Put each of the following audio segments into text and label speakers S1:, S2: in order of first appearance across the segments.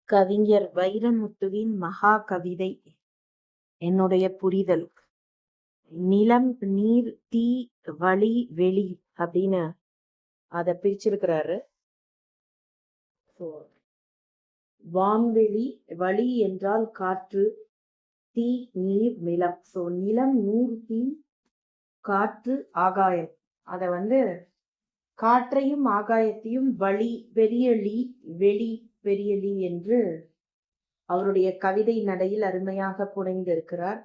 S1: கவிஞர் வைரமுத்துவின் மகா கவிதை. என்னுடைய புரிதல், நிலம், நீர், தீ, வழி, வெளி அப்படின்னு அத பிரிச்சிருக்கிறாரு. வான்வெளி, வழி என்றால் காற்று, தீ, நீர், நிலம். நிலம், நீர், தீ, காற்று, ஆகாயம். அத காற்றையும் ஆகாயத்தையும் வழி பெரியலி, வெளி பெரியலி என்று அவருடைய கவிதை நடையில் அருமையாக புனைந்திருக்கிறார்.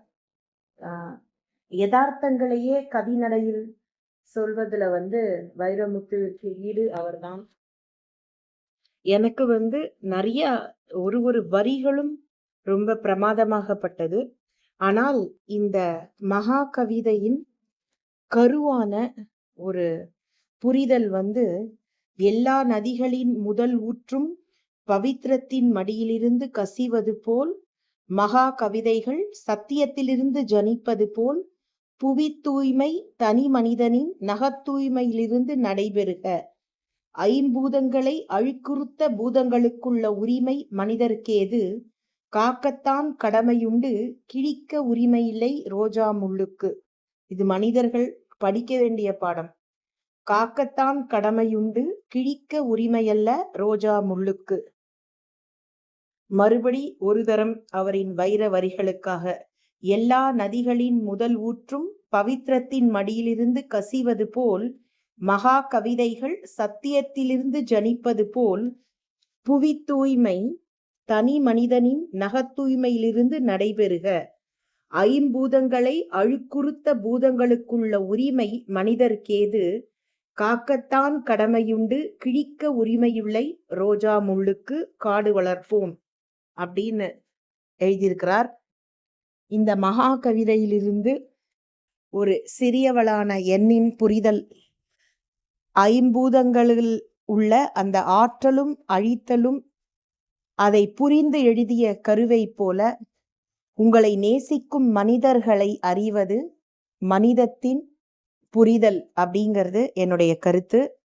S1: யதார்த்தங்களையே கவி நடையில் சொல்வதுல வைரமுத்துவுக்கு ஈடு அவர்தான். எனக்கு நிறைய ஒரு வரிகளும் ரொம்ப பிரமாதமாகப்பட்டது. ஆனால் இந்த மகா கவிதையின் கருவான ஒரு புரிதல் எல்லா நதிகளின் முதல் ஊற்றும் பவித்திரத்தின் மடியிலிருந்து கசிவது போல், மகா கவிதைகள் சத்தியத்திலிருந்து ஜனிப்பது போல், புவி தூய்மை தனி மனிதனின் நகத்தூய்மையிலிருந்து நடைபெறுக. ஐம்பூதங்களை அழுக்குறுத்த பூதங்களுக்குள்ள உரிமை மனிதர்க்கேது, காக்கத்தான் கடமையுண்டு கிழிக்க உரிமையில்லை ரோஜா முள்ளுக்கு. இது மனிதர்கள் படிக்க வேண்டிய பாடம். காக்கத்தான் கடமையுண்டு கிழிக்க உரிமையல்ல ரோஜா முள்ளுக்கு. மறுபடி ஒரு தரம் அவரின் வைர வரிகளுக்காக. எல்லா நதிகளின் முதல் ஊற்றும் பவித்திரத்தின் மடியிலிருந்து கசிவது போல், மகா கவிதைகள் சத்தியத்திலிருந்து ஜனிப்பது போல், புவி தூய்மை தனி மனிதனின் நகத்தூய்மையிலிருந்து நடைபெறுக. ஐம்பூதங்களை அழுக்குறுத்த பூதங்களுக்குள்ள உரிமை மனிதர்க்கேது, காக்கத்தான் கடமையுண்டு கிழிக்க உரிமையுள்ளை ரோஜா முள்ளுக்கு, காடு வளர்ப்போம் அப்படின்னு எழுதியிருக்கிறார். இந்த மகா கவிதையிலிருந்து ஒரு சிறியவளான எண்ணின் புரிதல், ஐம்பூதங்களில் உள்ள அந்த ஆற்றலும் அழித்தலும் அதை புரிந்து எழுதிய கருவை போல, உங்களை நேசிக்கும் மனிதர்களை அறிவது மனிதத்தின் புரிதல் அப்படிங்கிறது என்னுடைய கருத்து.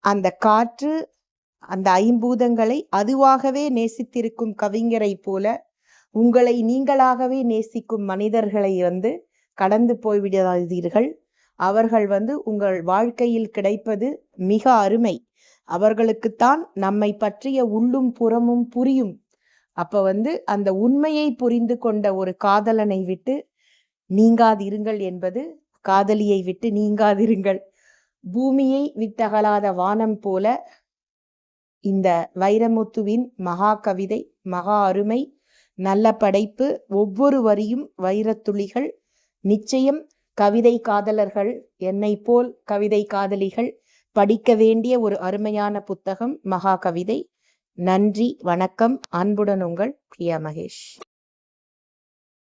S1: அந்த காற்று, அந்த ஐம்பூதங்களை அதுவாகவே நேசித்திருக்கும் கவிஞரை போல, உங்களை நீங்களாகவே நேசிக்கும் மனிதர்களை கடந்து போய்விடாதீர்கள். அவர்கள் உங்கள் வாழ்க்கையில் கிடைப்பது மிக அருமை. அவர்களுக்குத்தான் நம்மை பற்றிய உள்ளும் புறமும் புரியும். அப்ப அந்த உண்மையை புரிந்து கொண்ட ஒரு காதலனை விட்டு நீங்காதிருங்கள் என்பது காதலியை விட்டு நீங்காதிருங்கள். பூமியை விட்டகலாத வானம் போல இந்த வைரமுத்துவின் மகா கவிதை மகா அருமை, நல்ல படைப்பு. ஒவ்வொரு வரியும் வைரத்துளிகள். நிச்சயம் கவிதை காதலர்கள், என்னை போல் கவிதை காதலிகள் படிக்க வேண்டிய ஒரு அருமையான புத்தகம் மகா கவிதை. நன்றி, வணக்கம். அன்புடன் உங்கள் பிரியா மகேஷ்.